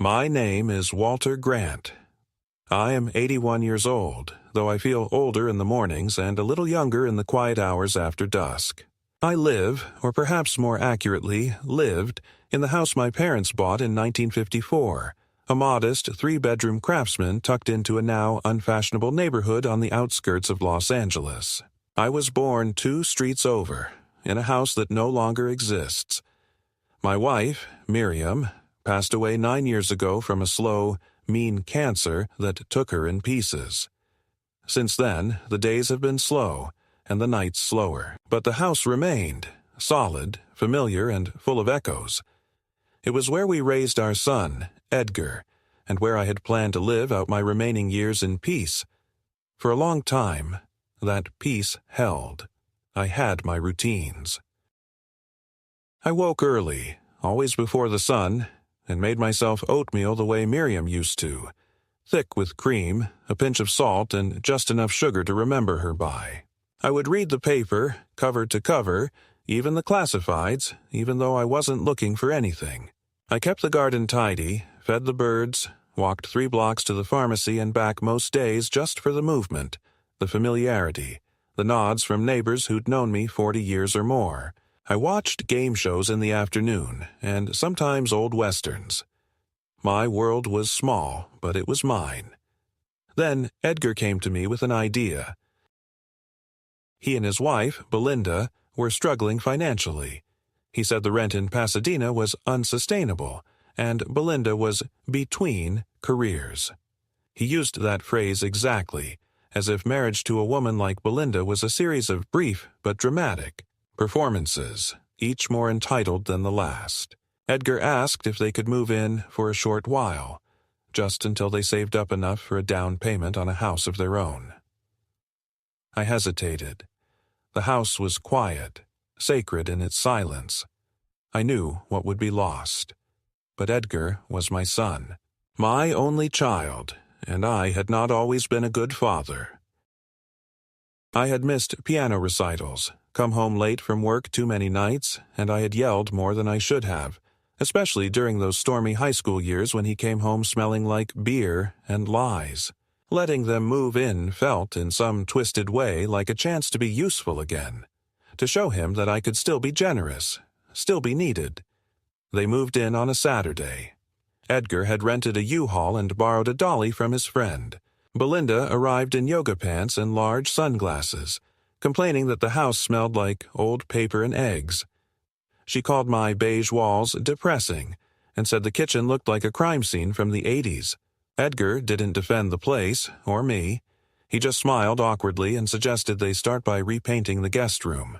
My name is Walter Grant. I am 81 years old, though I feel older in the mornings and a little younger in the quiet hours after dusk. I live, or perhaps more accurately, lived, in the house my parents bought in 1954, a modest three-bedroom craftsman tucked into a now unfashionable neighborhood on the outskirts of Los Angeles. I was born 2 streets over, in a house that no longer exists. My wife, Miriam, passed away 9 years ago from a slow, mean cancer that took her in pieces. Since then, the days have been slow, and the nights slower. But the house remained, solid, familiar, and full of echoes. It was where we raised our son, Edgar, and where I had planned to live out my remaining years in peace. For a long time, that peace held. I had my routines. I woke early, always before the sun, and made myself oatmeal the way Miriam used to, thick with cream, a pinch of salt, and just enough sugar to remember her by. I would read the paper, cover to cover, even the classifieds, even though I wasn't looking for anything. I kept the garden tidy, fed the birds, walked 3 blocks to the pharmacy and back most days just for the movement, the familiarity, the nods from neighbors who'd known me 40 years or more. I watched game shows in the afternoon, and sometimes old westerns. My world was small, but it was mine. Then Edgar came to me with an idea. He and his wife, Belinda, were struggling financially. He said the rent in Pasadena was unsustainable, and Belinda was between careers. He used that phrase exactly, as if marriage to a woman like Belinda was a series of brief but dramatic performances, each more entitled than the last. Edgar asked if they could move in for a short while, just until they saved up enough for a down payment on a house of their own. I hesitated. The house was quiet, sacred in its silence. I knew what would be lost. But Edgar was my son, my only child, and I had not always been a good father. I had missed piano recitals, come home late from work too many nights, and I had yelled more than I should have, especially during those stormy high school years when he came home smelling like beer and lies. Letting them move in felt, in some twisted way, like a chance to be useful again, to show him that I could still be generous, still be needed. They moved in on a Saturday. Edgar had rented a U-Haul and borrowed a dolly from his friend. Belinda arrived in yoga pants and large sunglasses, complaining that the house smelled like old paper and eggs. She called my beige walls depressing and said the kitchen looked like a crime scene from the 80s. Edgar didn't defend the place, or me. He just smiled awkwardly and suggested they start by repainting the guest room.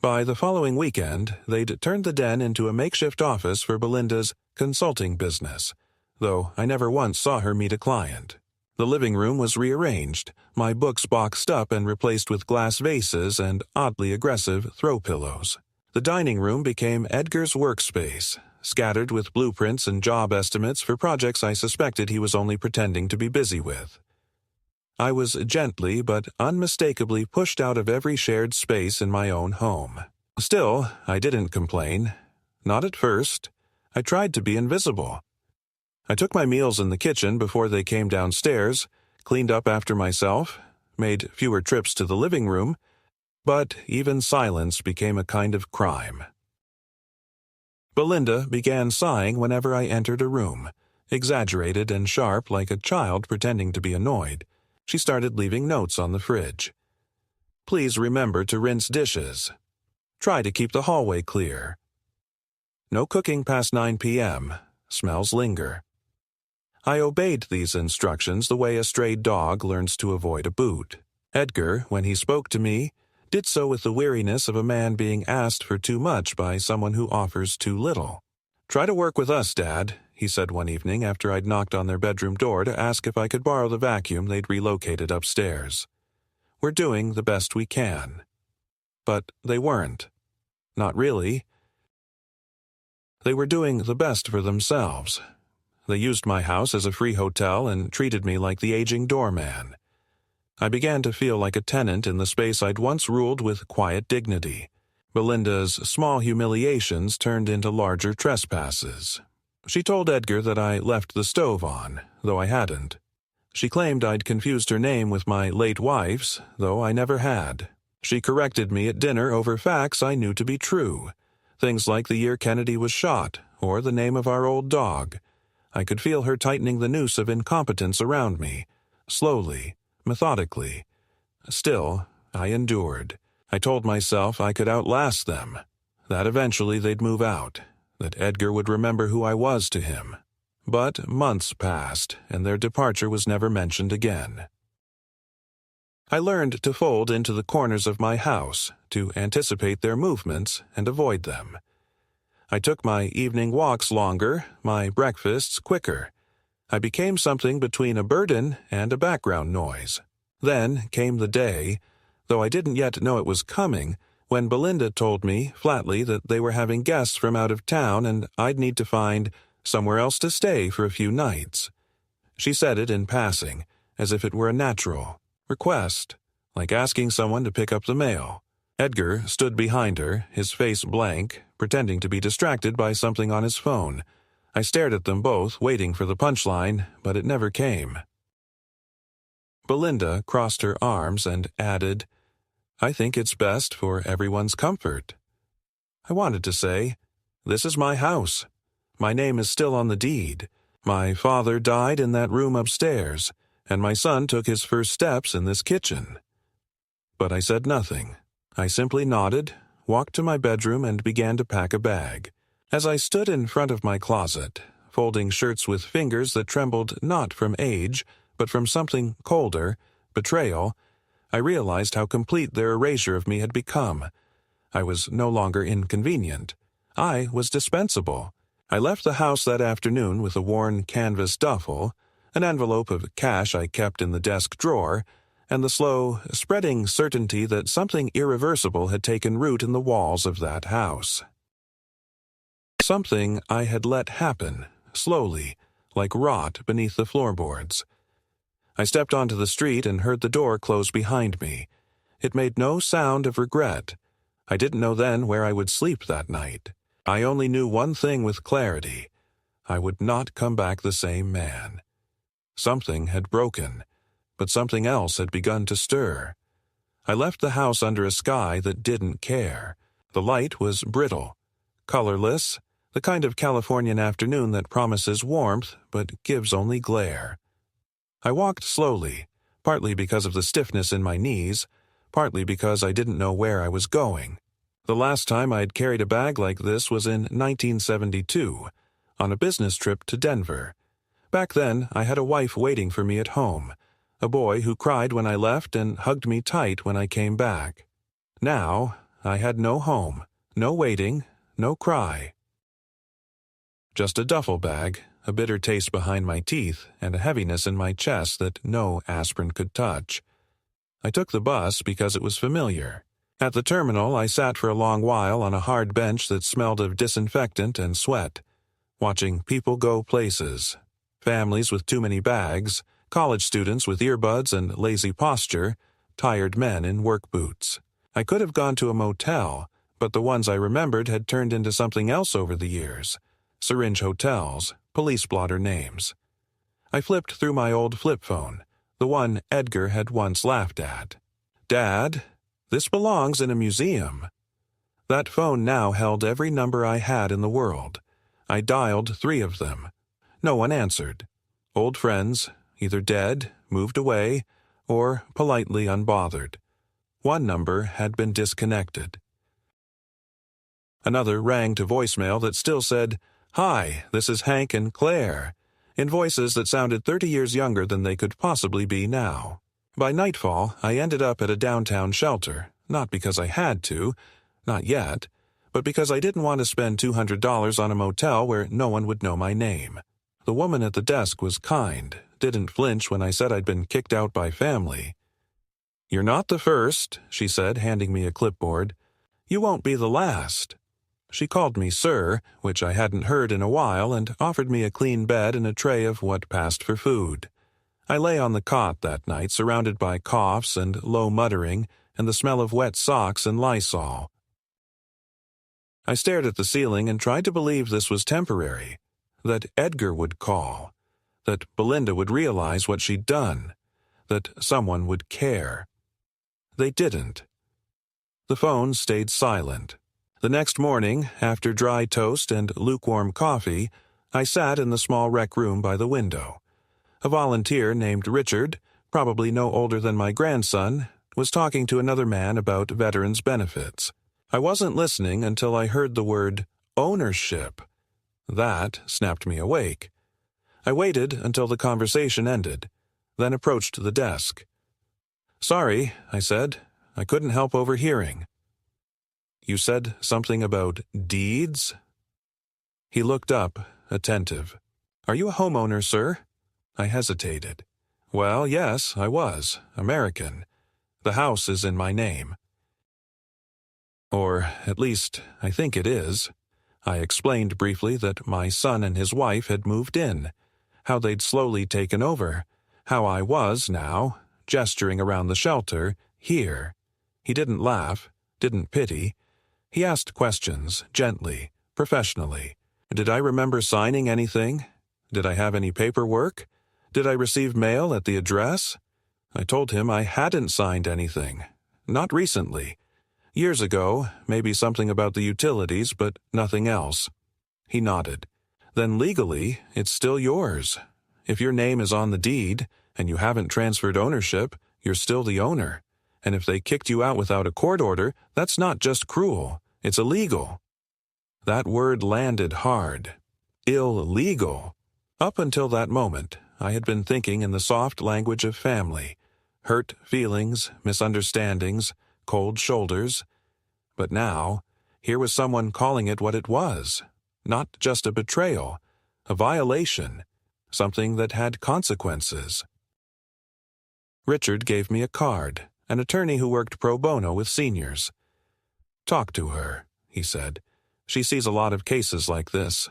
By the following weekend, they'd turned the den into a makeshift office for Belinda's consulting business, though I never once saw her meet a client. The living room was rearranged, my books boxed up and replaced with glass vases and oddly aggressive throw pillows. The dining room became Edgar's workspace, scattered with blueprints and job estimates for projects I suspected he was only pretending to be busy with. I was gently but unmistakably pushed out of every shared space in my own home. Still, I didn't complain. Not at first. I tried to be invisible. I took my meals in the kitchen before they came downstairs, cleaned up after myself, made fewer trips to the living room, but even silence became a kind of crime. Belinda began sighing whenever I entered a room, exaggerated and sharp like a child pretending to be annoyed. She started leaving notes on the fridge. Please remember to rinse dishes. Try to keep the hallway clear. No cooking past 9 p.m. Smells linger. I obeyed these instructions the way a stray dog learns to avoid a boot. Edgar, when he spoke to me, did so with the weariness of a man being asked for too much by someone who offers too little. "Try to work with us, Dad," he said one evening after I'd knocked on their bedroom door to ask if I could borrow the vacuum they'd relocated upstairs. "We're doing the best we can." But they weren't. Not really. They were doing the best for themselves. They used my house as a free hotel and treated me like the aging doorman. I began to feel like a tenant in the space I'd once ruled with quiet dignity. Belinda's small humiliations turned into larger trespasses. She told Edgar that I left the stove on, though I hadn't. She claimed I'd confused her name with my late wife's, though I never had. She corrected me at dinner over facts I knew to be true. Things like the year Kennedy was shot, or the name of our old dog. I could feel her tightening the noose of incompetence around me, slowly, methodically. Still, I endured. I told myself I could outlast them, that eventually they'd move out, that Edgar would remember who I was to him. But months passed, and their departure was never mentioned again. I learned to fold into the corners of my house, to anticipate their movements and avoid them. I took my evening walks longer, my breakfasts quicker. I became something between a burden and a background noise. Then came the day, though I didn't yet know it was coming, when Belinda told me flatly that they were having guests from out of town and I'd need to find somewhere else to stay for a few nights. She said it in passing, as if it were a natural request, like asking someone to pick up the mail. Edgar stood behind her, his face blank, pretending to be distracted by something on his phone. I stared at them both, waiting for the punchline, but it never came. Belinda crossed her arms and added, "I think it's best for everyone's comfort." I wanted to say, "This is my house. My name is still on the deed. My father died in that room upstairs, and my son took his first steps in this kitchen." But I said nothing. I simply nodded, walked to my bedroom, and began to pack a bag. As I stood in front of my closet, folding shirts with fingers that trembled not from age, but from something colder, betrayal, I realized how complete their erasure of me had become. I was no longer inconvenient. I was dispensable. I left the house that afternoon with a worn canvas duffel, an envelope of cash I kept in the desk drawer, and the slow, spreading certainty that something irreversible had taken root in the walls of that house. Something I had let happen, slowly, like rot beneath the floorboards. I stepped onto the street and heard the door close behind me. It made no sound of regret. I didn't know then where I would sleep that night. I only knew one thing with clarity. I would not come back the same man. Something had broken, but something else had begun to stir. I left the house under a sky that didn't care. The light was brittle, colorless, the kind of Californian afternoon that promises warmth but gives only glare. I walked slowly, partly because of the stiffness in my knees, partly because I didn't know where I was going. The last time I had carried a bag like this was in 1972, on a business trip to Denver. Back then, I had a wife waiting for me at home, a boy who cried when I left and hugged me tight when I came back. Now, I had no home, no waiting, no cry. Just a duffel bag, a bitter taste behind my teeth, and a heaviness in my chest that no aspirin could touch. I took the bus because it was familiar. At the terminal, I sat for a long while on a hard bench that smelled of disinfectant and sweat, watching people go places. Families with too many bags, college students with earbuds and lazy posture, tired men in work boots. I could have gone to a motel, but the ones I remembered had turned into something else over the years. Syringe hotels, police blotter names. I flipped through my old flip phone, the one Edgar had once laughed at. "Dad, this belongs in a museum." That phone now held every number I had in the world. I dialed 3 of them. No one answered. Old friends, either dead, moved away, or politely unbothered. One number had been disconnected. Another rang to voicemail that still said, "Hi, this is Hank and Claire," in voices that sounded 30 years younger than they could possibly be now. By nightfall, I ended up at a downtown shelter, not because I had to, not yet, but because I didn't want to spend $200 on a motel where no one would know my name. The woman at the desk was kind, didn't flinch when I said I'd been kicked out by family. "You're not the first," she said, handing me a clipboard. "You won't be the last." She called me sir, which I hadn't heard in a while, and offered me a clean bed and a tray of what passed for food. I lay on the cot that night, surrounded by coughs and low muttering, and the smell of wet socks and Lysol. I stared at the ceiling and tried to believe this was temporary. that Edgar would call, that Belinda would realize what she'd done, that someone would care. They didn't. The phone stayed silent. The next morning, after dry toast and lukewarm coffee, I sat in the small rec room by the window. A volunteer named Richard, probably no older than my grandson, was talking to another man about veterans' benefits. I wasn't listening until I heard the word ownership. That snapped me awake. I waited until the conversation ended, then approached the desk. "Sorry," I said. "I couldn't help overhearing." "You said something about deeds?" He looked up, attentive. "Are you a homeowner, sir?" I hesitated. "Well, yes, I was. American. The house is in my name." Or, at least, I think it is. I explained briefly that my son and his wife had moved in, how they'd slowly taken over, how I was now, gesturing around the shelter, here. He didn't laugh, didn't pity. He asked questions, gently, professionally. Did I remember signing anything? Did I have any paperwork? Did I receive mail at the address? I told him I hadn't signed anything. Not recently. Years ago, maybe something about the utilities, but nothing else. He nodded. Then legally, it's still yours. If your name is on the deed, and you haven't transferred ownership, you're still the owner. And if they kicked you out without a court order, that's not just cruel, it's illegal. That word landed hard. Illegal. Up until that moment, I had been thinking in the soft language of family. Hurt feelings, misunderstandings, cold shoulders. But now, here was someone calling it what it was. Not just a betrayal, a violation, something that had consequences. Richard gave me a card, an attorney who worked pro bono with seniors. "Talk to her," he said. "She sees a lot of cases like this."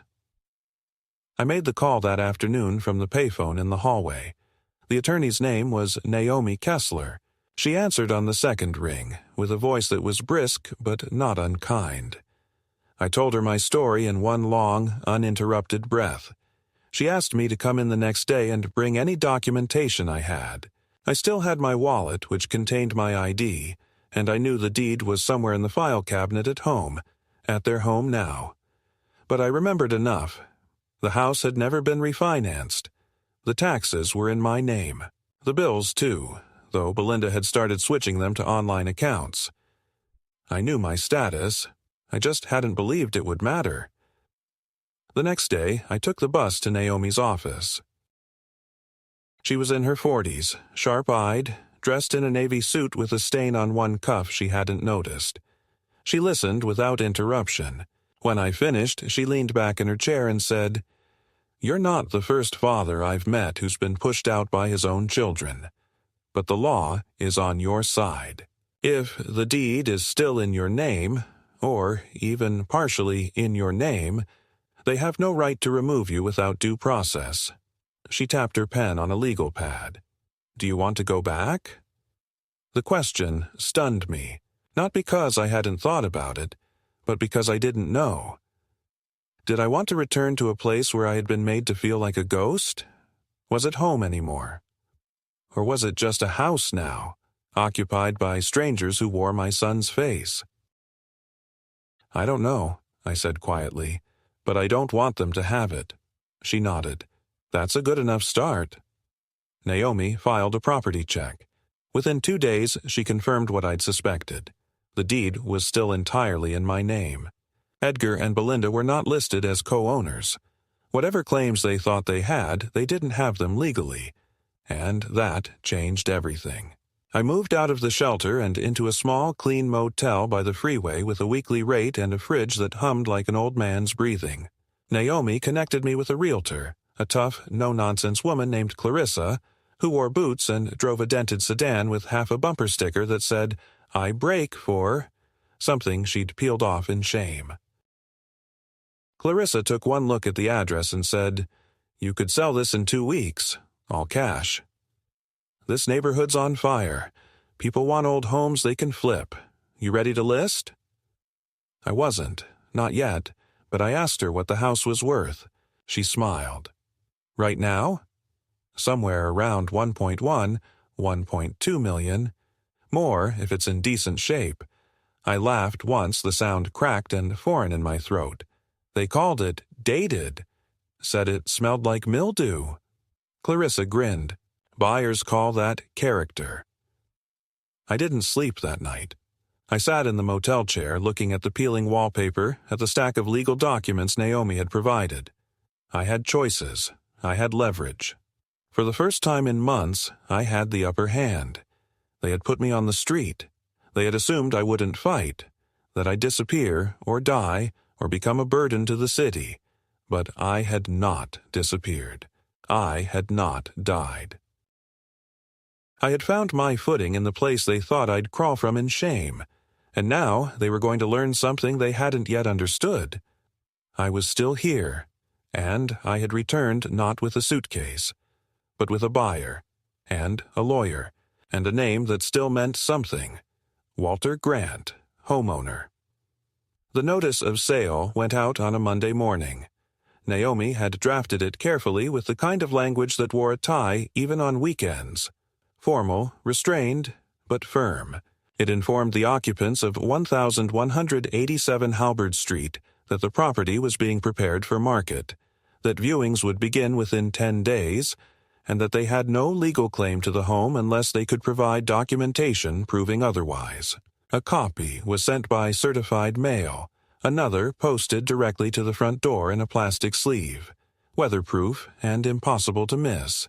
I made the call that afternoon from the payphone in the hallway. The attorney's name was Naomi Kessler. She answered on the second ring, with a voice that was brisk but not unkind. I told her my story in one long, uninterrupted breath. She asked me to come in the next day and bring any documentation I had. I still had my wallet, which contained my ID, and I knew the deed was somewhere in the file cabinet at home, at their home now. But I remembered enough. The house had never been refinanced. The taxes were in my name. The bills, too, though Belinda had started switching them to online accounts. I knew my status. I just hadn't believed it would matter. The next day, I took the bus to Naomi's office. She was in her 40s, sharp-eyed, dressed in a navy suit with a stain on one cuff she hadn't noticed. She listened without interruption. When I finished, she leaned back in her chair and said, "You're not the first father I've met who's been pushed out by his own children. But the law is on your side. If the deed is still in your name, or even partially in your name, they have no right to remove you without due process." She tapped her pen on a legal pad. "Do you want to go back?" The question stunned me, not because I hadn't thought about it, but because I didn't know. Did I want to return to a place where I had been made to feel like a ghost? Was it home anymore? Or was it just a house now, occupied by strangers who wore my son's face? "I don't know," I said quietly, "but I don't want them to have it." She nodded. "That's a good enough start." Naomi filed a property check. Within 2 days, she confirmed what I'd suspected. The deed was still entirely in my name. Edgar and Belinda were not listed as co-owners. Whatever claims they thought they had, they didn't have them legally. And that changed everything. I moved out of the shelter and into a small, clean motel by the freeway with a weekly rate and a fridge that hummed like an old man's breathing. Naomi connected me with a realtor, a tough, no-nonsense woman named Clarissa, who wore boots and drove a dented sedan with half a bumper sticker that said, "I break for," something she'd peeled off in shame. Clarissa took one look at the address and said, "You could sell this in 2 weeks, all cash. This neighborhood's on fire. People want old homes they can flip. You ready to list?" I wasn't, not yet, but I asked her what the house was worth. She smiled. Right now? Somewhere around 1.1, 1.2 million. More if it's in decent shape. I laughed once the sound cracked and foreign in my throat. They called it dated. Said it smelled like mildew. Clarissa grinned. Buyers call that character. I didn't sleep that night. I sat in the motel chair looking at the peeling wallpaper, at the stack of legal documents Naomi had provided. I had choices. I had leverage. For the first time in months, I had the upper hand. They had put me on the street. They had assumed I wouldn't fight, that I'd disappear or die or become a burden to the city. But I had not disappeared. I had not died. I had found my footing in the place they thought I'd crawl from in shame, and now they were going to learn something they hadn't yet understood. I was still here, and I had returned not with a suitcase, but with a buyer, and a lawyer, and a name that still meant something. Walter Grant, homeowner. The notice of sale went out on a Monday morning. Naomi had drafted it carefully with the kind of language that wore a tie even on weekends. Formal, restrained, but firm. It informed the occupants of 1187 Halberd Street that the property was being prepared for market, that viewings would begin within 10 days, and that they had no legal claim to the home unless they could provide documentation proving otherwise. A copy was sent by certified mail, another posted directly to the front door in a plastic sleeve, weatherproof and impossible to miss.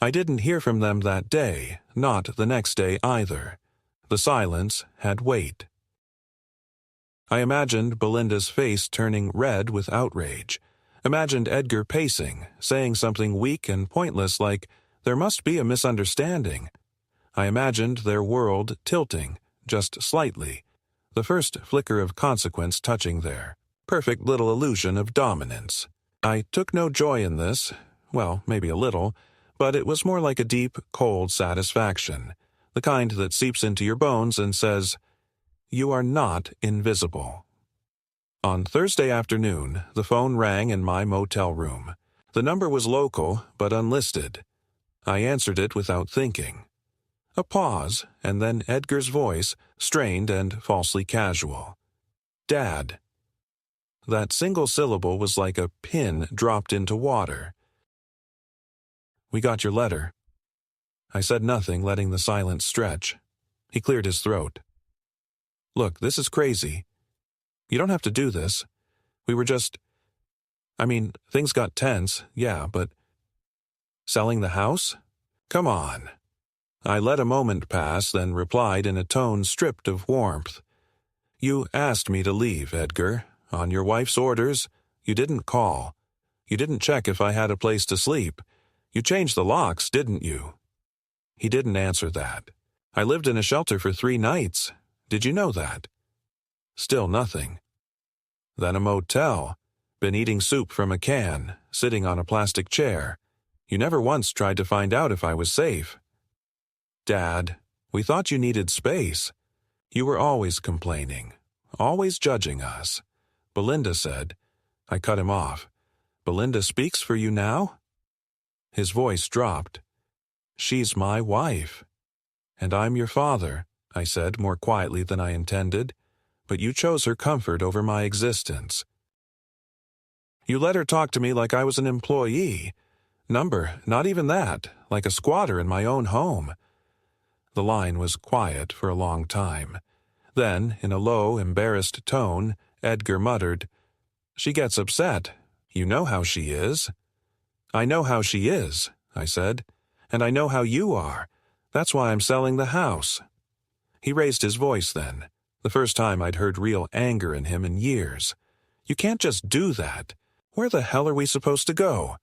I didn't hear from them that day, not the next day either. The silence had weight. I imagined Belinda's face turning red with outrage. Imagined Edgar pacing, saying something weak and pointless like, "There must be a misunderstanding." I imagined their world tilting, just slightly, the first flicker of consequence touching there. Perfect little illusion of dominance. I took no joy in this, well, maybe a little, but it was more like a deep, cold satisfaction, the kind that seeps into your bones and says, "You are not invisible." On Thursday afternoon, the phone rang in my motel room. The number was local, but unlisted. I answered it without thinking. A pause, and then Edgar's voice, strained and falsely casual. "Dad." That single syllable was like a pin dropped into water. "We got your letter." I said nothing, letting the silence stretch. He cleared his throat. "Look, this is crazy. You don't have to do this. We were just... things got tense, yeah, but... Selling the house? Come on." I let a moment pass, then replied in a tone stripped of warmth. "You asked me to leave, Edgar. On your wife's orders. You didn't call. You didn't check if I had a place to sleep. You changed the locks, didn't you?" He didn't answer that. "I lived in a shelter for 3 nights. Did you know that?" Still nothing. Then a motel. Been eating soup from a can, sitting on a plastic chair. You never once tried to find out if I was safe. "Dad, we thought you needed space. You were always complaining, always judging us." Belinda said. I cut him off. "Belinda speaks for you now?" His voice dropped. "She's my wife." "And I'm your father," I said more quietly than I intended. "But you chose her comfort over my existence. You let her talk to me like I was an employee. Number, not even that, like a squatter in my own home." The line was quiet for a long time. Then, in a low, embarrassed tone, Edgar muttered, "She gets upset. You know how she is." "I know how she is," I said. "And I know how you are. That's why I'm selling the house." He raised his voice then, the first time I'd heard real anger in him in years. "You can't just do that. Where the hell are we supposed to go?"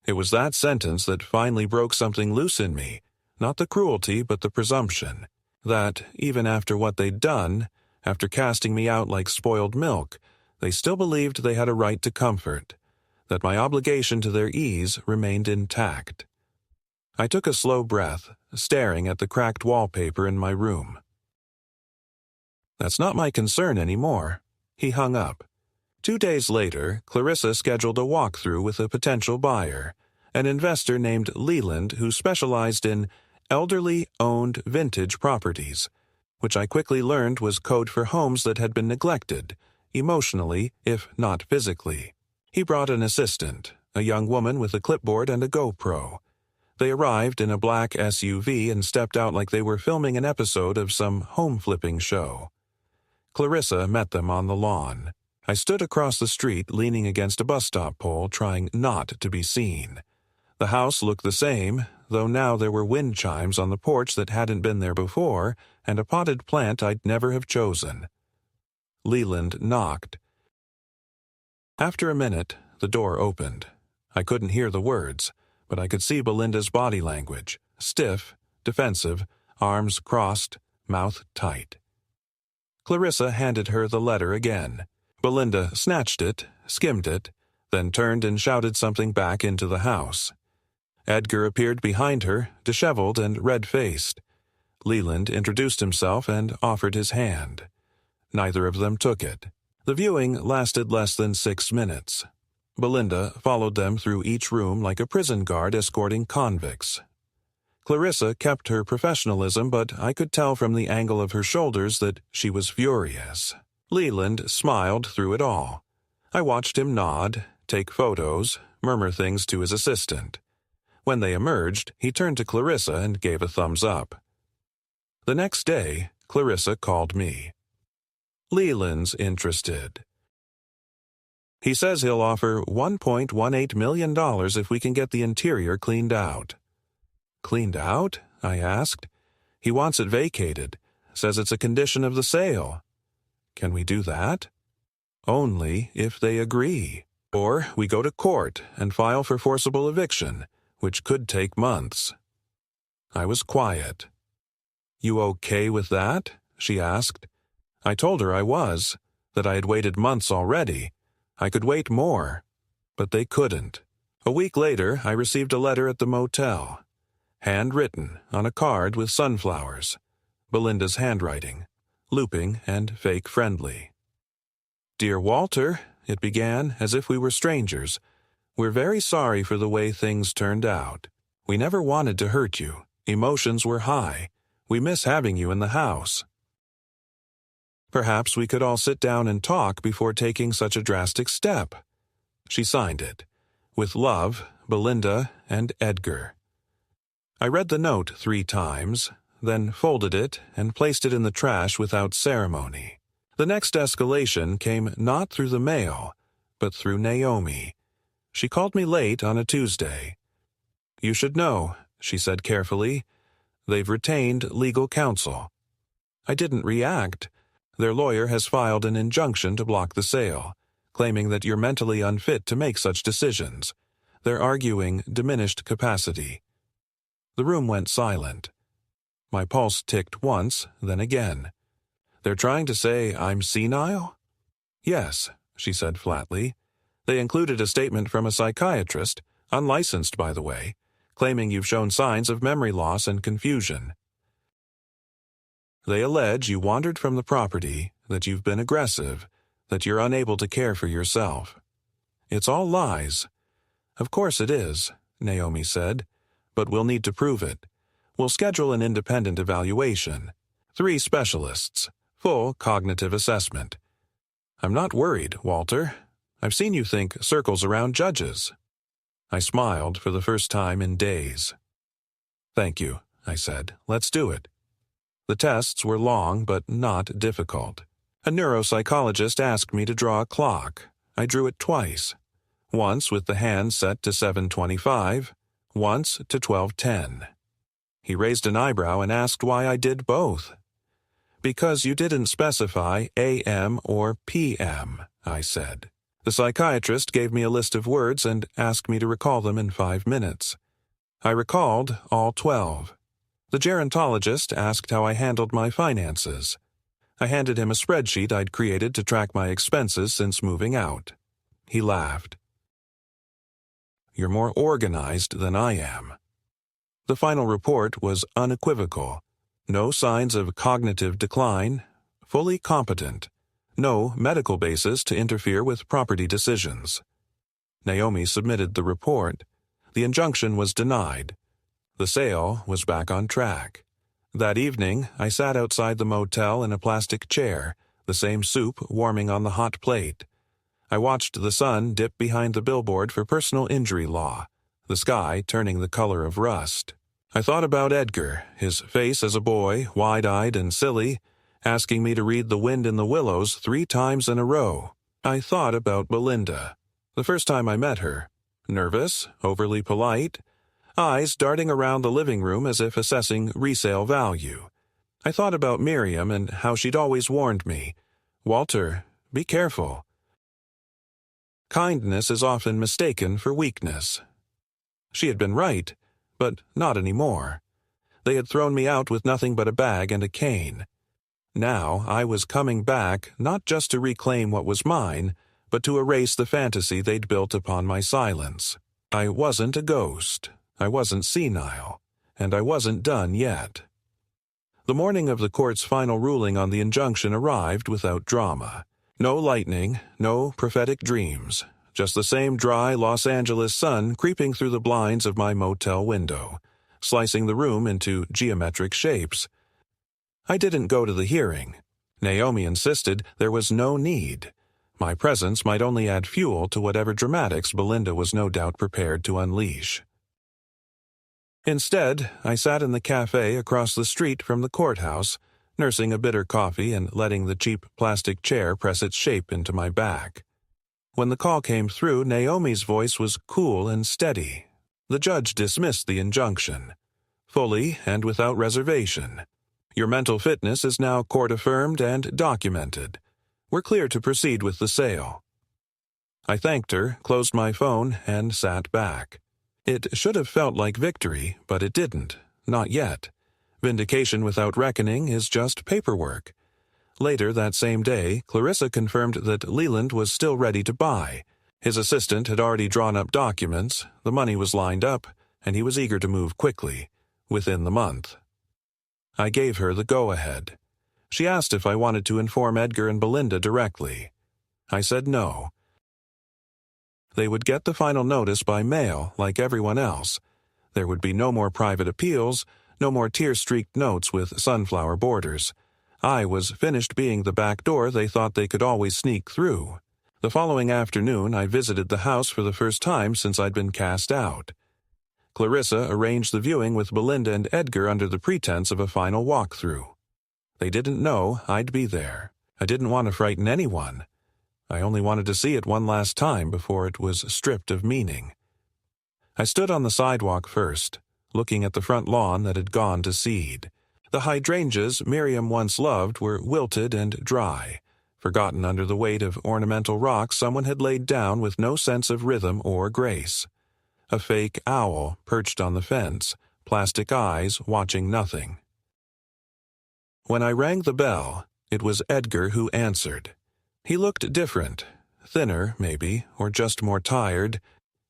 It was that sentence that finally broke something loose in me, not the cruelty but the presumption, that, even after what they'd done, after casting me out like spoiled milk, they still believed they had a right to comfort, that my obligation to their ease remained intact. I took a slow breath, staring at the cracked wallpaper in my room. "That's not my concern anymore." He hung up. 2 days later, Clarissa scheduled a walkthrough with a potential buyer, an investor named Leland who specialized in elderly-owned vintage properties, which I quickly learned was code for homes that had been neglected, emotionally, if not physically. He brought an assistant, a young woman with a clipboard and a GoPro. They arrived in a black SUV and stepped out like they were filming an episode of some home-flipping show. Clarissa met them on the lawn. I stood across the street leaning against a bus stop pole trying not to be seen. The house looked the same, though now there were wind chimes on the porch that hadn't been there before and a potted plant I'd never have chosen. Leland knocked. After a minute, the door opened. I couldn't hear the words, but I could see Belinda's body language, stiff, defensive, arms crossed, mouth tight. Clarissa handed her the letter again. Belinda snatched it, skimmed it, then turned and shouted something back into the house. Edgar appeared behind her, disheveled and red-faced. Leland introduced himself and offered his hand. Neither of them took it. The viewing lasted less than 6 minutes. Belinda followed them through each room like a prison guard escorting convicts. Clarissa kept her professionalism, but I could tell from the angle of her shoulders that she was furious. Leland smiled through it all. I watched him nod, take photos, murmur things to his assistant. When they emerged, he turned to Clarissa and gave a thumbs up. The next day, Clarissa called me. Leland's interested. He says he'll offer $1.18 million if we can get the interior cleaned out. Cleaned out? I asked. He wants it vacated. Says it's a condition of the sale. Can we do that? Only if they agree. Or we go to court and file for forcible eviction, which could take months. I was quiet. You okay with that? She asked. I told her I was, that I had waited months already. I could wait more, but they couldn't. A week later, I received a letter at the motel. Handwritten, on a card with sunflowers. Belinda's handwriting, looping and fake friendly. Dear Walter, it began as if we were strangers. We're very sorry for the way things turned out. We never wanted to hurt you. Emotions were high. We miss having you in the house. Perhaps we could all sit down and talk before taking such a drastic step. She signed it. With love, Belinda and Edgar. I read the note 3 times, then folded it and placed it in the trash without ceremony. The next escalation came not through the mail, but through Naomi. She called me late on a Tuesday. You should know, she said carefully. They've retained legal counsel. I didn't react. Their lawyer has filed an injunction to block the sale, claiming that you're mentally unfit to make such decisions. They're arguing diminished capacity. The room went silent. My pulse ticked once, then again. They're trying to say I'm senile? Yes, she said flatly. They included a statement from a psychiatrist, unlicensed by the way, claiming you've shown signs of memory loss and confusion. They allege you wandered from the property, that you've been aggressive, that you're unable to care for yourself. It's all lies. Of course it is, Naomi said, but we'll need to prove it. We'll schedule an independent evaluation. 3 specialists, full cognitive assessment. I'm not worried, Walter. I've seen you think circles around judges. I smiled for the first time in days. Thank you, I said. Let's do it. The tests were long but not difficult. A neuropsychologist asked me to draw a clock. I drew it twice. Once with the hand set to 7:25, once to 12:10. He raised an eyebrow and asked why I did both. Because you didn't specify AM or PM, I said. The psychiatrist gave me a list of words and asked me to recall them in 5 minutes. I recalled all 12. The gerontologist asked how I handled my finances. I handed him a spreadsheet I'd created to track my expenses since moving out. He laughed. You're more organized than I am. The final report was unequivocal. No signs of cognitive decline, fully competent, No medical basis to interfere with property decisions. Naomi submitted the report. The injunction was denied. The sale was back on track. That evening, I sat outside the motel in a plastic chair, the same soup warming on the hot plate. I watched the sun dip behind the billboard for personal injury law, the sky turning the color of rust. I thought about Edgar, his face as a boy, wide-eyed and silly, asking me to read The Wind in the Willows 3 times in a row. I thought about Belinda. The first time I met her. Nervous, overly polite, eyes darting around the living room as if assessing resale value. I thought about Miriam and how she'd always warned me, "Walter, be careful." Kindness is often mistaken for weakness. She had been right, but not anymore. They had thrown me out with nothing but a bag and a cane. Now I was coming back not just to reclaim what was mine, but to erase the fantasy they'd built upon my silence. I wasn't a ghost. I wasn't senile. And I wasn't done yet. The morning of the court's final ruling on the injunction arrived without drama. No lightning, no prophetic dreams, just the same dry Los Angeles sun creeping through the blinds of my motel window, slicing the room into geometric shapes. I didn't go to the hearing. Naomi insisted there was no need. My presence might only add fuel to whatever dramatics Belinda was no doubt prepared to unleash. Instead, I sat in the cafe across the street from the courthouse, nursing a bitter coffee and letting the cheap plastic chair press its shape into my back. When the call came through, Naomi's voice was cool and steady. The judge dismissed the injunction, fully and without reservation. Your mental fitness is now court-affirmed and documented. We're clear to proceed with the sale. I thanked her, closed my phone, and sat back. It should have felt like victory, but it didn't. Not yet. Vindication without reckoning is just paperwork. Later that same day, Clarissa confirmed that Leland was still ready to buy. His assistant had already drawn up documents, the money was lined up, and he was eager to move quickly, within the month. I gave her the go-ahead. She asked if I wanted to inform Edgar and Belinda directly. I said no. They would get the final notice by mail, like everyone else. There would be no more private appeals, no more tear-streaked notes with sunflower borders. I was finished being the back door they thought they could always sneak through. The following afternoon, I visited the house for the first time since I'd been cast out. Clarissa arranged the viewing with Belinda and Edgar under the pretense of a final walkthrough. They didn't know I'd be there. I didn't want to frighten anyone. I only wanted to see it one last time before it was stripped of meaning. I stood on the sidewalk first, looking at the front lawn that had gone to seed. The hydrangeas Miriam once loved were wilted and dry, forgotten under the weight of ornamental rocks someone had laid down with no sense of rhythm or grace. A fake owl perched on the fence, plastic eyes watching nothing. When I rang the bell, it was Edgar who answered. He looked different, thinner, maybe, or just more tired.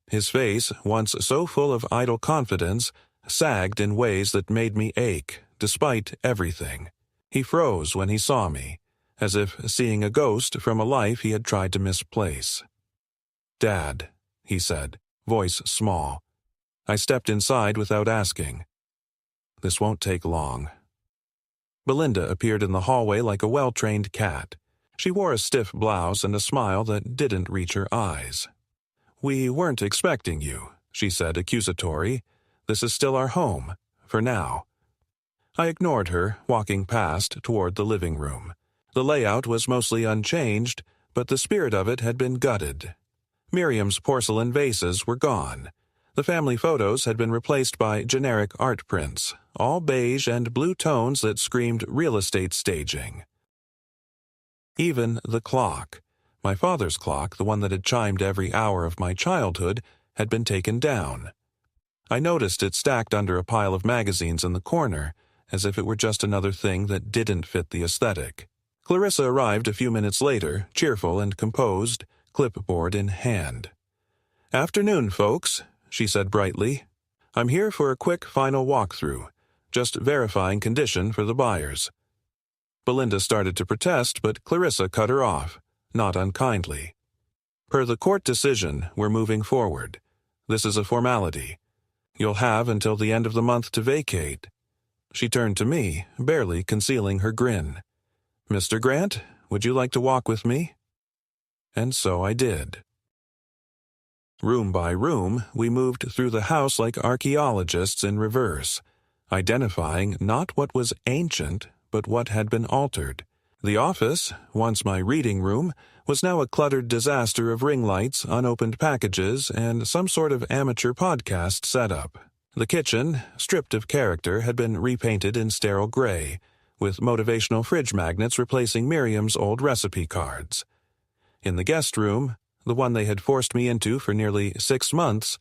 His face, once so full of idle confidence, sagged in ways that made me ache, despite everything. He froze when he saw me, as if seeing a ghost from a life he had tried to misplace. "Dad," he said, voice small. I stepped inside without asking. "This won't take long." Belinda appeared in the hallway like a well-trained cat. She wore a stiff blouse and a smile that didn't reach her eyes. "We weren't expecting you," she said, accusatory. "This is still our home, for now." I ignored her, walking past toward the living room. The layout was mostly unchanged, but the spirit of it had been gutted. Miriam's porcelain vases were gone. The family photos had been replaced by generic art prints, all beige and blue tones that screamed real estate staging. Even the clock, my father's clock, the one that had chimed every hour of my childhood, had been taken down. I noticed it stacked under a pile of magazines in the corner, as if it were just another thing that didn't fit the aesthetic. Clarissa arrived a few minutes later, cheerful and composed, clipboard in hand. "Afternoon, folks," she said brightly. "I'm here for a quick final walkthrough, just verifying condition for the buyers." Belinda started to protest, but Clarissa cut her off, not unkindly. Per the court decision, we're moving forward. This is a formality. You'll have until the end of the month to vacate. She turned to me, barely concealing her grin. Mr. Grant, would you like to walk with me? And so I did. Room by room, we moved through the house like archaeologists in reverse, identifying not what was ancient, but what had been altered. The office, once my reading room, was now a cluttered disaster of ring lights, unopened packages, and some sort of amateur podcast setup. The kitchen, stripped of character, had been repainted in sterile gray, with motivational fridge magnets replacing Miriam's old recipe cards. In the guest room, the one they had forced me into for nearly 6 months,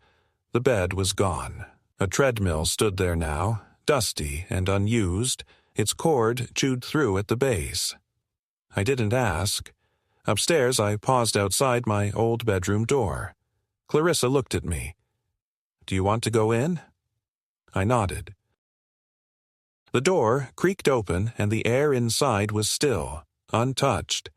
the bed was gone. A treadmill stood there now, dusty and unused, its cord chewed through at the base. I didn't ask. Upstairs, I paused outside my old bedroom door. Clarissa looked at me. Do you want to go in? I nodded. The door creaked open, and the air inside was still, untouched.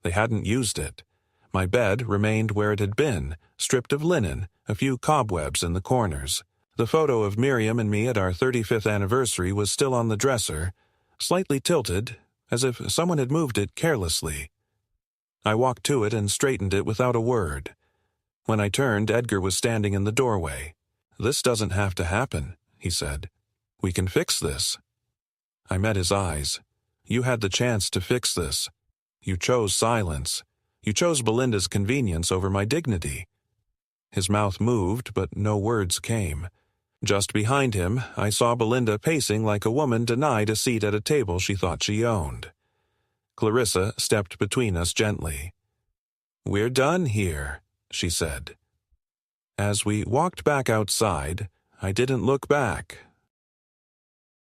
They hadn't used it. My bed remained where it had been, stripped of linen, a few cobwebs in the corners. The photo of Miriam and me at our 35th anniversary was still on the dresser, slightly tilted, as if someone had moved it carelessly. I walked to it and straightened it without a word. When I turned, Edgar was standing in the doorway. This doesn't have to happen, he said. We can fix this. I met his eyes. You had the chance to fix this. You chose silence. You chose Belinda's convenience over my dignity. His mouth moved, but no words came. Just behind him, I saw Belinda pacing like a woman denied a seat at a table she thought she owned. Clarissa stepped between us gently. We're done here, she said. As we walked back outside, I didn't look back.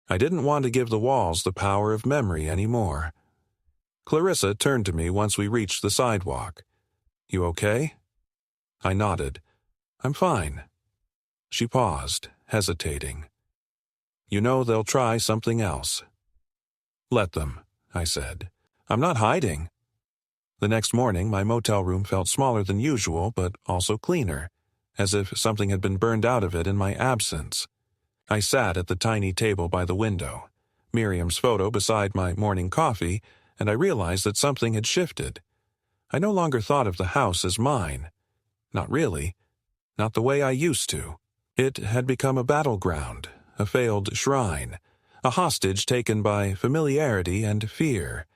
I didn't want to give the walls the power of memory anymore. Clarissa turned to me once we reached the sidewalk. You okay? I nodded. I'm fine. She paused, hesitating. You know they'll try something else. Let them, I said. I'm not hiding. The next morning, my motel room felt smaller than usual, but also cleaner, as if something had been burned out of it in my absence. I sat at the tiny table by the window, Miriam's photo beside my morning coffee, and I realized that something had shifted. I no longer thought of the house as mine. Not really. Not the way I used to. It had become a battleground, a failed shrine, a hostage taken by familiarity and fear.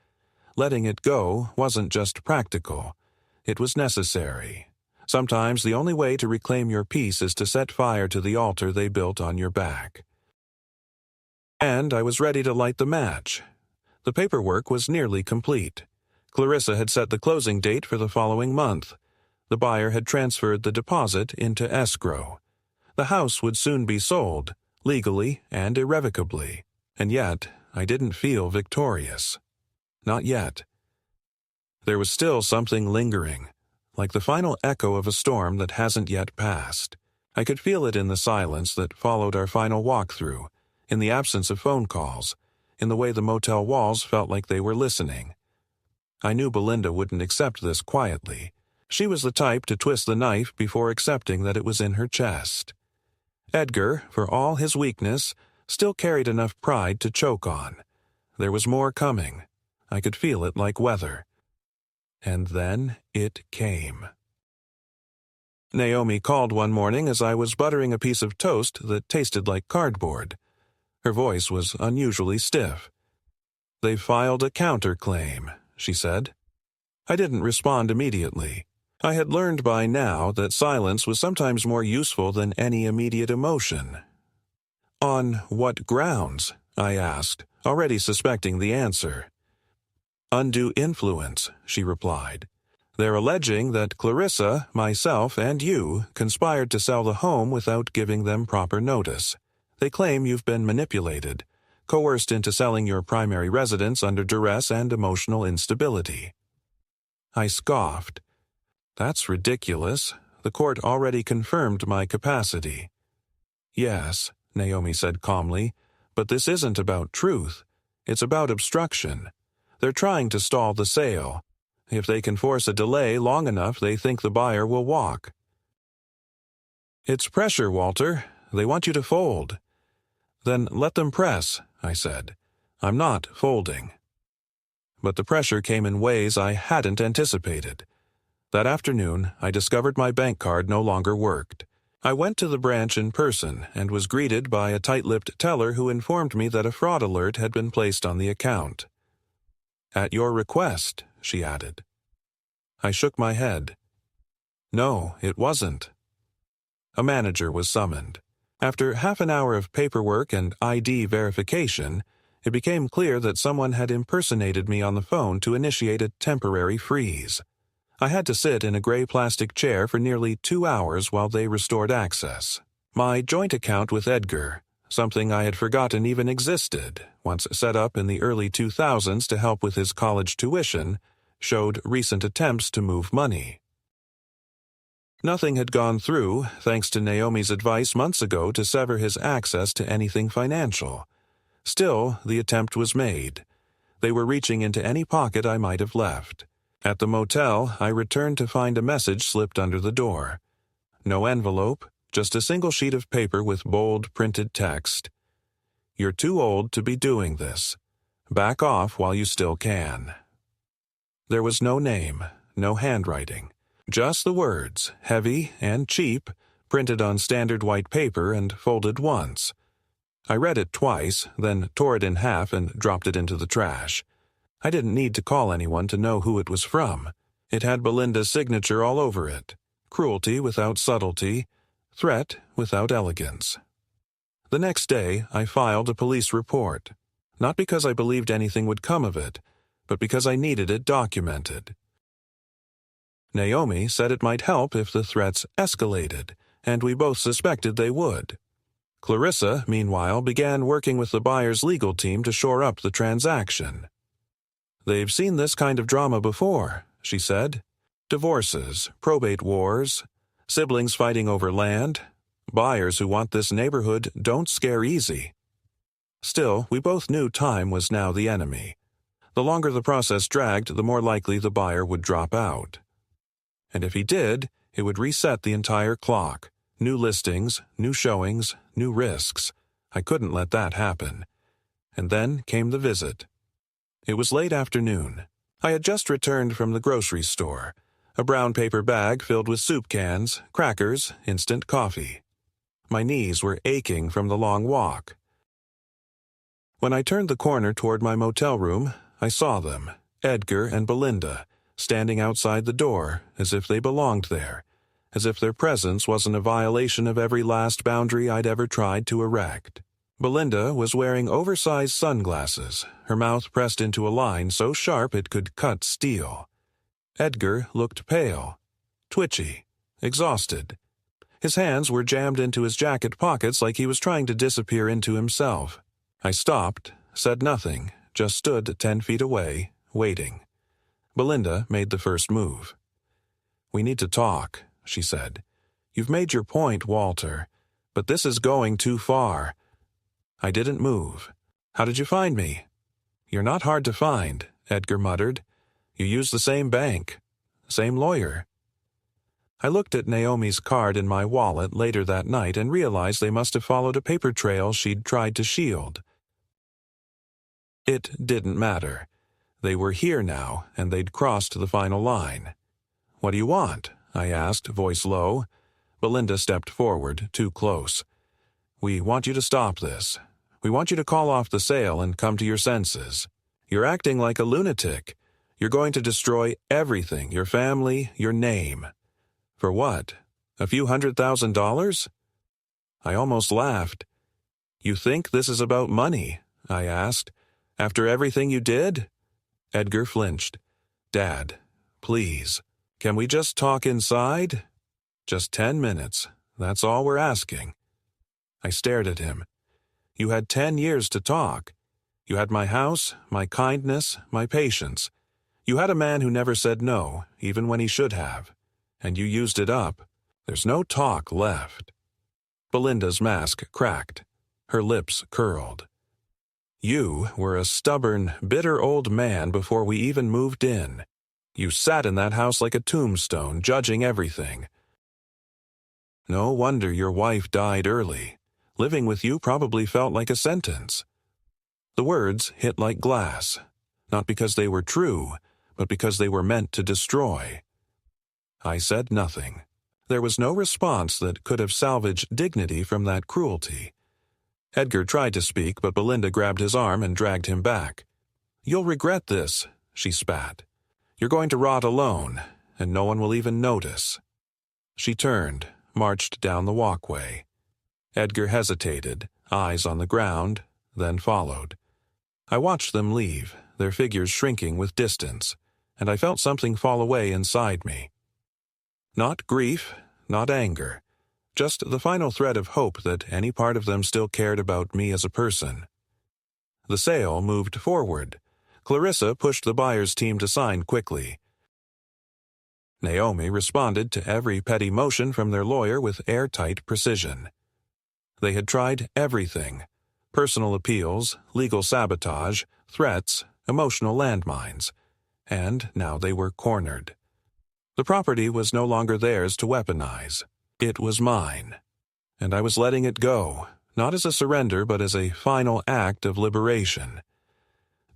Letting it go wasn't just practical. It was necessary. Sometimes the only way to reclaim your peace is to set fire to the altar they built on your back. And I was ready to light the match. The paperwork was nearly complete. Clarissa had set the closing date for the following month. The buyer had transferred the deposit into escrow. The house would soon be sold, legally and irrevocably. And yet, I didn't feel victorious. Not yet. There was still something lingering, like the final echo of a storm that hasn't yet passed. I could feel it in the silence that followed our final walkthrough, in the absence of phone calls, in the way the motel walls felt like they were listening. I knew Belinda wouldn't accept this quietly. She was the type to twist the knife before accepting that it was in her chest. Edgar, for all his weakness, still carried enough pride to choke on. There was more coming. I could feel it like weather. And then it came. Naomi called one morning as I was buttering a piece of toast that tasted like cardboard. Her voice was unusually stiff. They've filed a counterclaim, she said. I didn't respond immediately. I had learned by now that silence was sometimes more useful than any immediate emotion. On what grounds? I asked, already suspecting the answer. Undue influence, she replied. They're alleging that Clarissa, myself, and you conspired to sell the home without giving them proper notice. They claim you've been manipulated, coerced into selling your primary residence under duress and emotional instability. I scoffed. That's ridiculous. The court already confirmed my capacity. Yes, Naomi said calmly, but this isn't about truth. It's about obstruction. They're trying to stall the sale. If they can force a delay long enough, they think the buyer will walk. It's pressure, Walter. They want you to fold. Then let them press, I said. I'm not folding. But the pressure came in ways I hadn't anticipated. That afternoon, I discovered my bank card no longer worked. I went to the branch in person and was greeted by a tight-lipped teller who informed me that a fraud alert had been placed on the account. At your request, she added. I shook my head. No, it wasn't. A manager was summoned. After half an hour of paperwork and ID verification, it became clear that someone had impersonated me on the phone to initiate a temporary freeze. I had to sit in a gray plastic chair for nearly 2 hours while they restored access. My joint account with Edgar, something I had forgotten even existed, once set up in the early 2000s to help with his college tuition, showed recent attempts to move money. Nothing had gone through, thanks to Naomi's advice months ago to sever his access to anything financial. Still, the attempt was made. They were reaching into any pocket I might have left. At the motel, I returned to find a message slipped under the door. No envelope, just a single sheet of paper with bold printed text. You're too old to be doing this. Back off while you still can. There was no name, no handwriting. Just the words, heavy and cheap, printed on standard white paper and folded once. I read it twice, then tore it in half and dropped it into the trash. I didn't need to call anyone to know who it was from. It had Belinda's signature all over it. Cruelty without subtlety, threat without elegance. The next day, I filed a police report. Not because I believed anything would come of it, but because I needed it documented. Naomi said it might help if the threats escalated, and we both suspected they would. Clarissa, meanwhile, began working with the buyer's legal team to shore up the transaction. They've seen this kind of drama before, she said. Divorces, probate wars, siblings fighting over land. Buyers who want this neighborhood don't scare easy. Still, we both knew time was now the enemy. The longer the process dragged, the more likely the buyer would drop out. And if he did, it would reset the entire clock. New listings, new showings, new risks. I couldn't let that happen. And then came the visit. It was late afternoon. I had just returned from the grocery store, a brown paper bag filled with soup cans, crackers, instant coffee. My knees were aching from the long walk. When I turned the corner toward my motel room, I saw them, Edgar and Belinda, standing outside the door as if they belonged there, as if their presence wasn't a violation of every last boundary I'd ever tried to erect. Belinda was wearing oversized sunglasses, her mouth pressed into a line so sharp it could cut steel. Edgar looked pale, twitchy, exhausted. His hands were jammed into his jacket pockets like he was trying to disappear into himself. I stopped, said nothing, just stood 10 feet away, waiting. Belinda made the first move. We need to talk, she said. You've made your point, Walter, but this is going too far. I didn't move. How did you find me? You're not hard to find, Edgar muttered. You use the same bank, same lawyer. I looked at Naomi's card in my wallet later that night and realized they must have followed a paper trail she'd tried to shield. It didn't matter. They were here now, and they'd crossed the final line. What do you want? I asked, voice low. Belinda stepped forward, too close. We want you to stop this. We want you to call off the sale and come to your senses. You're acting like a lunatic. You're going to destroy everything, your family, your name. For what? A few $100,000? I almost laughed. You think this is about money? I asked. After everything you did? Edgar flinched. Dad, please, can we just talk inside? Just 10 minutes. That's all we're asking. I stared at him. You had 10 years to talk. You had my house, my kindness, my patience. You had a man who never said no, even when he should have. And you used it up. There's no talk left. Belinda's mask cracked. Her lips curled. You were a stubborn, bitter old man before we even moved in. You sat in that house like a tombstone, judging everything. No wonder your wife died early. Living with you probably felt like a sentence. The words hit like glass, not because they were true, but because they were meant to destroy. I said nothing. There was no response that could have salvaged dignity from that cruelty. Edgar tried to speak, but Belinda grabbed his arm and dragged him back. "You'll regret this," she spat. "You're going to rot alone, and no one will even notice." She turned, marched down the walkway. Edgar hesitated, eyes on the ground, then followed. I watched them leave, their figures shrinking with distance, and I felt something fall away inside me. Not grief, not anger, just the final thread of hope that any part of them still cared about me as a person. The sale moved forward. Clarissa pushed the buyer's team to sign quickly. Naomi responded to every petty motion from their lawyer with airtight precision. They had tried everything: personal appeals, legal sabotage, threats, emotional landmines, and now they were cornered. The property was no longer theirs to weaponize. It was mine. And I was letting it go, not as a surrender but as a final act of liberation.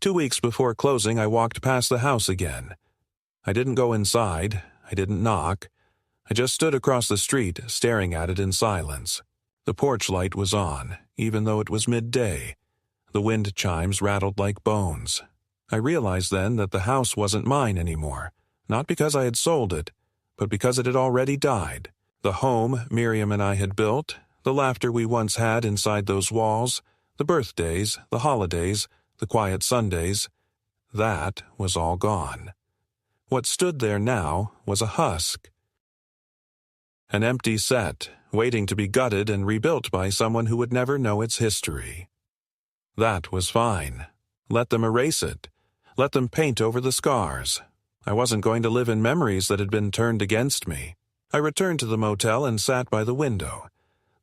2 weeks before closing, I walked past the house again. I didn't go inside. I didn't knock. I just stood across the street, staring at it in silence. The porch light was on, even though it was midday. The wind chimes rattled like bones. I realized then that the house wasn't mine anymore. Not because I had sold it, but because it had already died. The home Miriam and I had built, the laughter we once had inside those walls, the birthdays, the holidays, the quiet Sundays, that was all gone. What stood there now was a husk. An empty set, waiting to be gutted and rebuilt by someone who would never know its history. That was fine. Let them erase it. Let them paint over the scars. I wasn't going to live in memories that had been turned against me. I returned to the motel and sat by the window.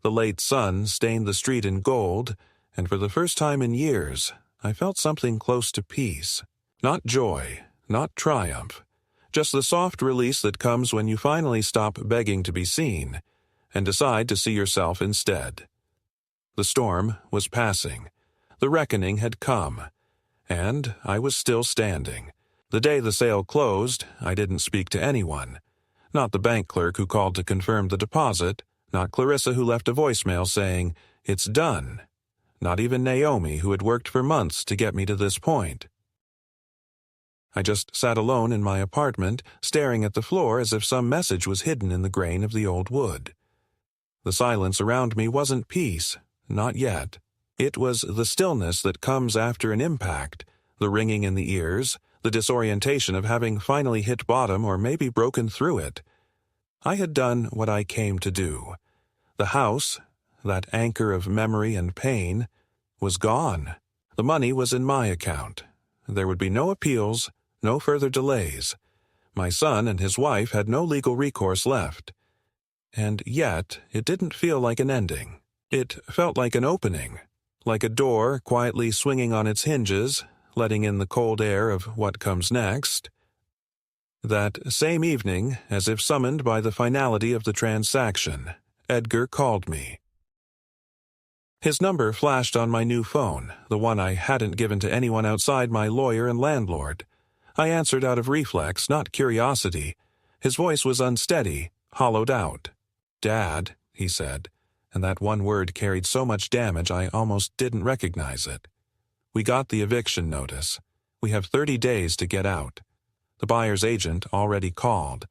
The late sun stained the street in gold, and for the first time in years, I felt something close to peace. Not joy, not triumph, just the soft release that comes when you finally stop begging to be seen and decide to see yourself instead. The storm was passing. The reckoning had come, and I was still standing. The day the sale closed, I didn't speak to anyone. Not the bank clerk who called to confirm the deposit, not Clarissa who left a voicemail saying, "It's done." Not even Naomi, who had worked for months to get me to this point. I just sat alone in my apartment, staring at the floor as if some message was hidden in the grain of the old wood. The silence around me wasn't peace, not yet. It was the stillness that comes after an impact, the ringing in the ears, the disorientation of having finally hit bottom or maybe broken through it. I had done what I came to do. The house, that anchor of memory and pain, was gone. The money was in my account. There would be no appeals, no further delays. My son and his wife had no legal recourse left. And yet, it didn't feel like an ending. It felt like an opening, like a door quietly swinging on its hinges, letting in the cold air of what comes next. That same evening, as if summoned by the finality of the transaction, Edgar called me. His number flashed on my new phone, the one I hadn't given to anyone outside my lawyer and landlord. I answered out of reflex, not curiosity. His voice was unsteady, hollowed out. "Dad," he said, and that one word carried so much damage I almost didn't recognize it. "We got the eviction notice. We have 30 days to get out. The buyer's agent already called.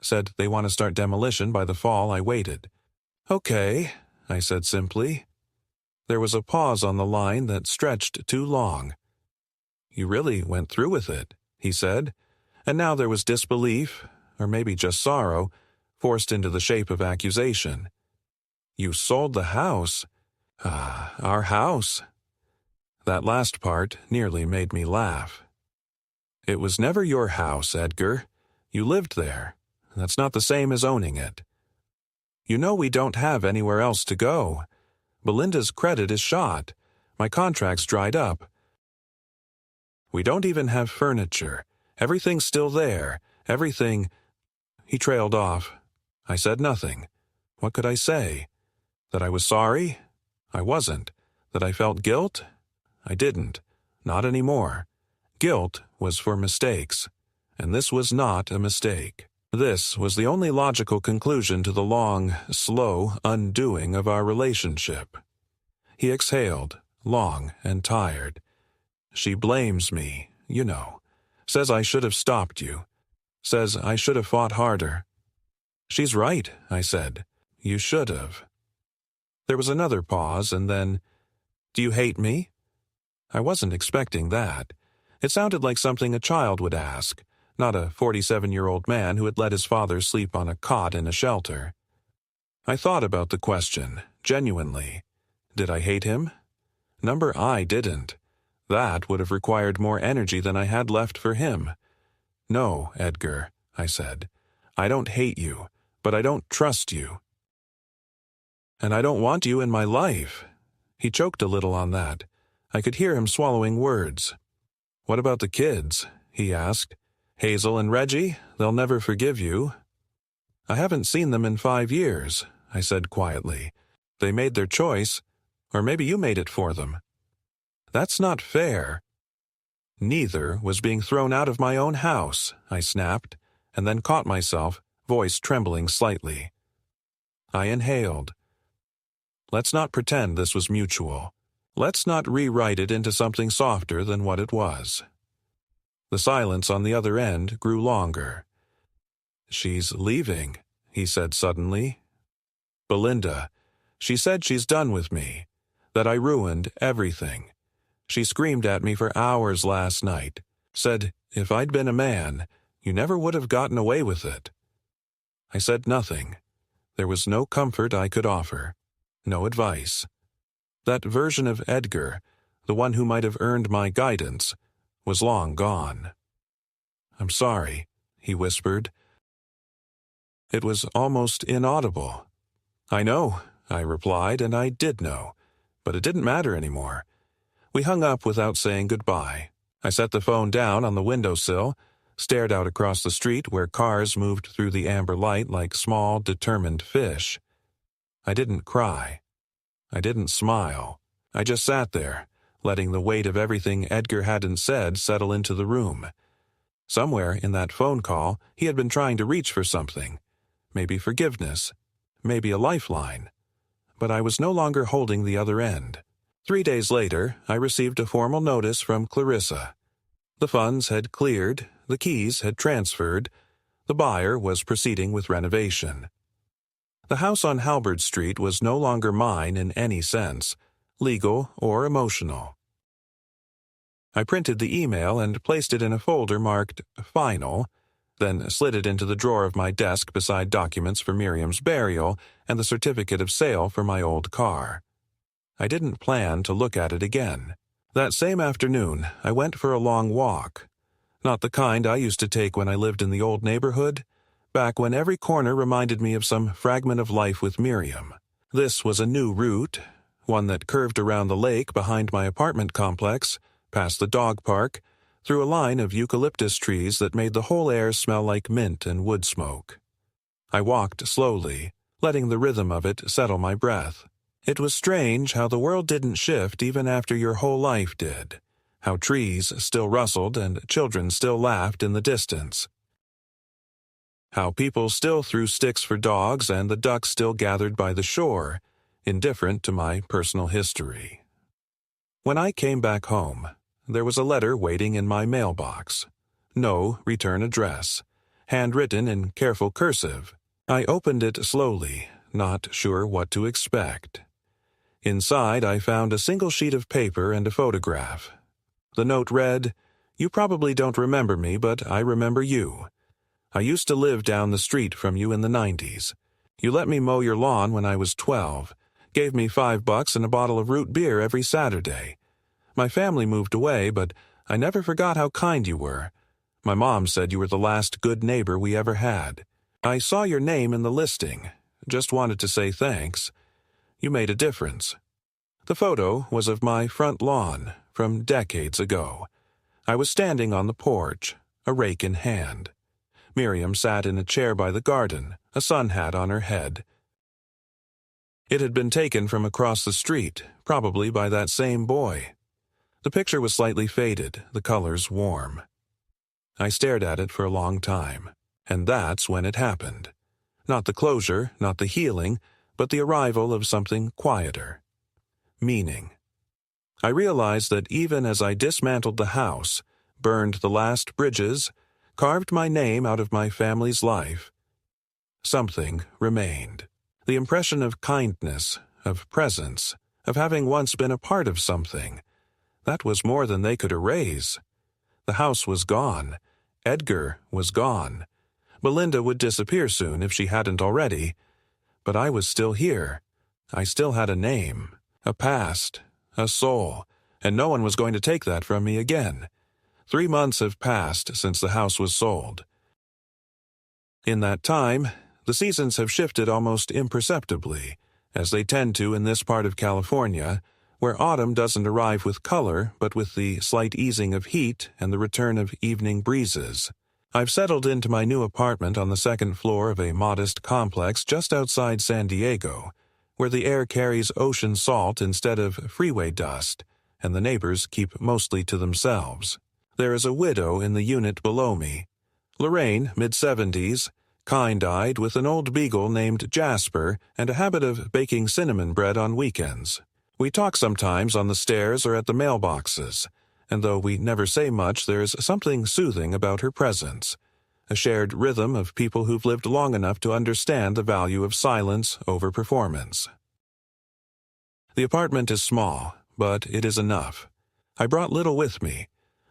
Said they want to start demolition by the fall. I waited." "Okay," I said simply. There was a pause on the line that stretched too long. "You really went through with it," he said, and now there was disbelief, or maybe just sorrow, forced into the shape of accusation. "You sold the house?" Our house." That last part nearly made me laugh. "It was never your house, Edgar. You lived there. That's not the same as owning it. You know we don't have anywhere else to go. Belinda's credit is shot. My contract's dried up. We don't even have furniture. Everything's still there. Everything—" He trailed off. I said nothing. What could I say? That I was sorry? I wasn't. That I felt guilt? I didn't. Not anymore. Guilt was for mistakes, and this was not a mistake. This was the only logical conclusion to the long, slow undoing of our relationship. He exhaled, long and tired. She blames me, you know. Says I should have stopped you. Says I should have fought harder. She's right, I said. You should have. There was another pause, and then, "Do you hate me?" I wasn't expecting that. It sounded like something a child would ask, not a 47-year-old man who had let his father sleep on a cot in a shelter. I thought about the question, genuinely. Did I hate him? Number I didn't. That would have required more energy than I had left for him. "No, Edgar," I said. "I don't hate you, but I don't trust you. And I don't want you in my life." He choked a little on that. I could hear him swallowing words. "What about the kids?" he asked. "Hazel and Reggie, they'll never forgive you." "I haven't seen them in 5 years," I said quietly. "They made their choice, or maybe you made it for them." "That's not fair." "Neither was being thrown out of my own house," I snapped, and then caught myself, voice trembling slightly. I inhaled. Let's not pretend this was mutual. Let's not rewrite it into something softer than what it was. The silence on the other end grew longer. "She's leaving," he said suddenly. "Belinda. She said she's done with me, that I ruined everything. She screamed at me for hours last night, said if I'd been a man, you never would have gotten away with it." I said nothing. There was no comfort I could offer, no advice. That version of Edgar, the one who might have earned my guidance, was long gone. "I'm sorry," he whispered. It was almost inaudible. "I know," I replied, and I did know, but it didn't matter anymore. We hung up without saying goodbye. I set the phone down on the windowsill, stared out across the street where cars moved through the amber light like small, determined fish. I didn't cry. I didn't smile. I just sat there, letting the weight of everything Edgar hadn't said settle into the room. Somewhere in that phone call, he had been trying to reach for something. Maybe forgiveness. Maybe a lifeline. But I was no longer holding the other end. 3 days later, I received a formal notice from Clarissa. The funds had cleared, the keys had transferred, the buyer was proceeding with renovation. The house on Halberd Street was no longer mine in any sense, legal or emotional. I printed the email and placed it in a folder marked Final, then slid it into the drawer of my desk beside documents for Miriam's burial and the certificate of sale for my old car. I didn't plan to look at it again. That same afternoon, I went for a long walk. Not the kind I used to take when I lived in the old neighborhood, back when every corner reminded me of some fragment of life with Miriam. This was a new route, one that curved around the lake behind my apartment complex, past the dog park, through a line of eucalyptus trees that made the whole air smell like mint and wood smoke. I walked slowly, letting the rhythm of it settle my breath. It was strange how the world didn't shift even after your whole life did, how trees still rustled and children still laughed in the distance, how people still threw sticks for dogs and the ducks still gathered by the shore, indifferent to my personal history. When I came back home, there was a letter waiting in my mailbox. No return address, handwritten in careful cursive. I opened it slowly, not sure what to expect. Inside, I found a single sheet of paper and a photograph. The note read, "You probably don't remember me, but I remember you. I used to live down the street from you in the 90s. You let me mow your lawn when I was 12, gave me $5 and a bottle of root beer every Saturday. My family moved away, but I never forgot how kind you were. My mom said you were the last good neighbor we ever had. I saw your name in the listing. Just wanted to say thanks. You made a difference." The photo was of my front lawn from decades ago. I was standing on the porch, a rake in hand. Miriam sat in a chair by the garden, a sun hat on her head. It had been taken from across the street, probably by that same boy. The picture was slightly faded, the colors warm. I stared at it for a long time, and that's when it happened. Not the closure, not the healing, but the arrival of something quieter. Meaning. I realized that even as I dismantled the house, burned the last bridges, carved my name out of my family's life, something remained. The impression of kindness, of presence, of having once been a part of something. That was more than they could erase. The house was gone. Edgar was gone. Belinda would disappear soon if she hadn't already. But I was still here. I still had a name, a past, a soul, and no one was going to take that from me again. 3 months have passed since the house was sold. In that time, the seasons have shifted almost imperceptibly, as they tend to in this part of California, where autumn doesn't arrive with color but with the slight easing of heat and the return of evening breezes. I've settled into my new apartment on the second floor of a modest complex just outside San Diego, where the air carries ocean salt instead of freeway dust, and the neighbors keep mostly to themselves. There is a widow in the unit below me. Lorraine, mid-70s, kind-eyed with an old beagle named Jasper and a habit of baking cinnamon bread on weekends. We talk sometimes on the stairs or at the mailboxes, and though we never say much, there's something soothing about her presence, a shared rhythm of people who've lived long enough to understand the value of silence over performance. The apartment is small, but it is enough. I brought little with me,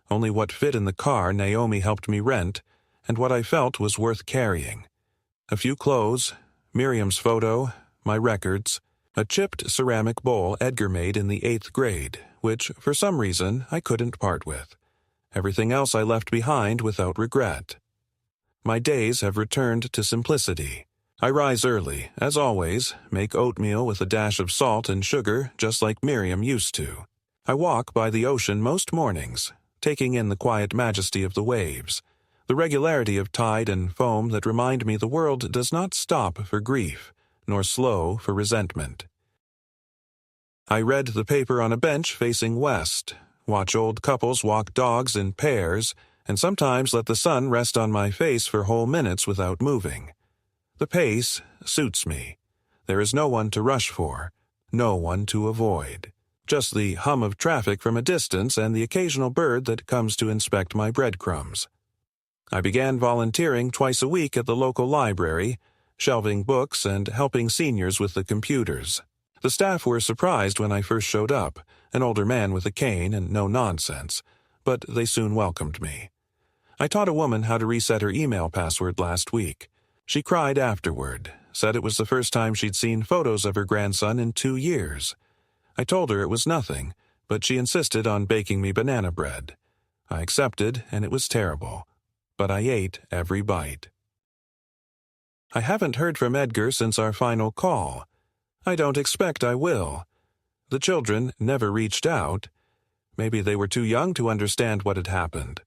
only what fit in the car Naomi helped me rent, and what I felt was worth carrying. A few clothes, Miriam's photo, my records, a chipped ceramic bowl Edgar made in the 8th grade, which, for some reason, I couldn't part with. Everything else I left behind without regret. My days have returned to simplicity. I rise early, as always, make oatmeal with a dash of salt and sugar, just like Miriam used to. I walk by the ocean most mornings, taking in the quiet majesty of the waves, the regularity of tide and foam that remind me the world does not stop for grief, nor slow for resentment. I read the paper on a bench facing west, watch old couples walk dogs in pairs, and sometimes let the sun rest on my face for whole minutes without moving. The pace suits me. There is no one to rush for, no one to avoid. Just the hum of traffic from a distance and the occasional bird that comes to inspect my breadcrumbs. I began volunteering twice a week at the local library, shelving books and helping seniors with the computers. The staff were surprised when I first showed up, an older man with a cane and no nonsense, but they soon welcomed me. I taught a woman how to reset her email password last week. She cried afterward, said it was the first time she'd seen photos of her grandson in 2 years. I told her it was nothing, but she insisted on baking me banana bread. I accepted, and it was terrible, but I ate every bite. I haven't heard from Edgar since our final call. I don't expect I will. The children never reached out. Maybe they were too young to understand what had happened.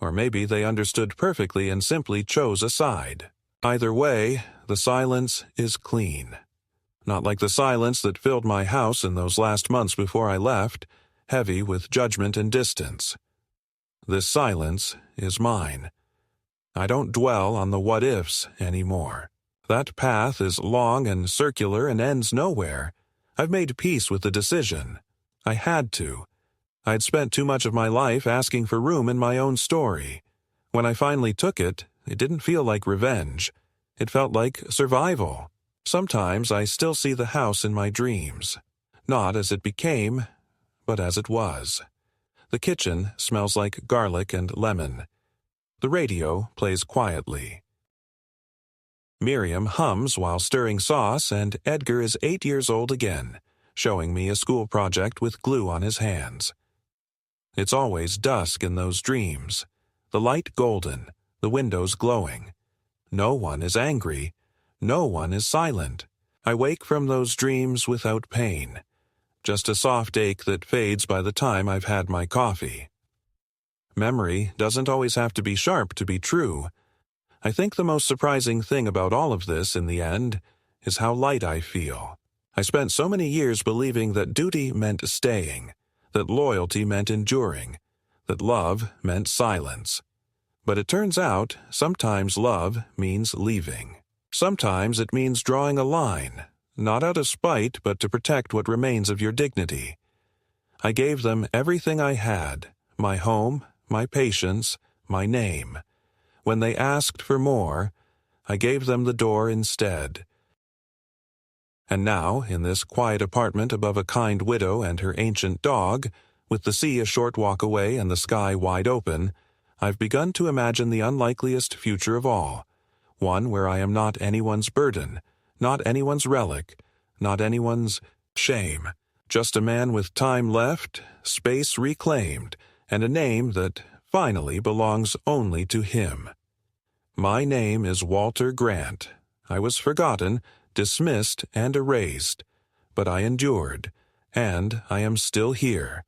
Or maybe they understood perfectly and simply chose a side. Either way, the silence is clean. Not like the silence that filled my house in those last months before I left, heavy with judgment and distance. This silence is mine. I don't dwell on the what-ifs anymore. That path is long and circular and ends nowhere. I've made peace with the decision. I had to. I'd spent too much of my life asking for room in my own story. When I finally took it, it didn't feel like revenge. It felt like survival. Sometimes I still see the house in my dreams. Not as it became, but as it was. The kitchen smells like garlic and lemon. The radio plays quietly. Miriam hums while stirring sauce, and Edgar is 8 years old again, showing me a school project with glue on his hands. It's always dusk in those dreams, the light golden, the windows glowing. No one is angry. No one is silent. I wake from those dreams without pain, just a soft ache that fades by the time I've had my coffee. Memory doesn't always have to be sharp to be true. I think the most surprising thing about all of this, in the end, is how light I feel. I spent so many years believing that duty meant staying, that loyalty meant enduring, that love meant silence. But it turns out, sometimes love means leaving. Sometimes it means drawing a line, not out of spite, but to protect what remains of your dignity. I gave them everything I had, my home, my patience, my name. When they asked for more, I gave them the door instead. And now, in this quiet apartment above a kind widow and her ancient dog, with the sea a short walk away and the sky wide open, I've begun to imagine the unlikeliest future of all, one where I am not anyone's burden, not anyone's relic, not anyone's shame, just a man with time left, space reclaimed, and a name that finally belongs only to him. My name is Walter Grant. I was forgotten, dismissed, and erased, but I endured, and I am still here,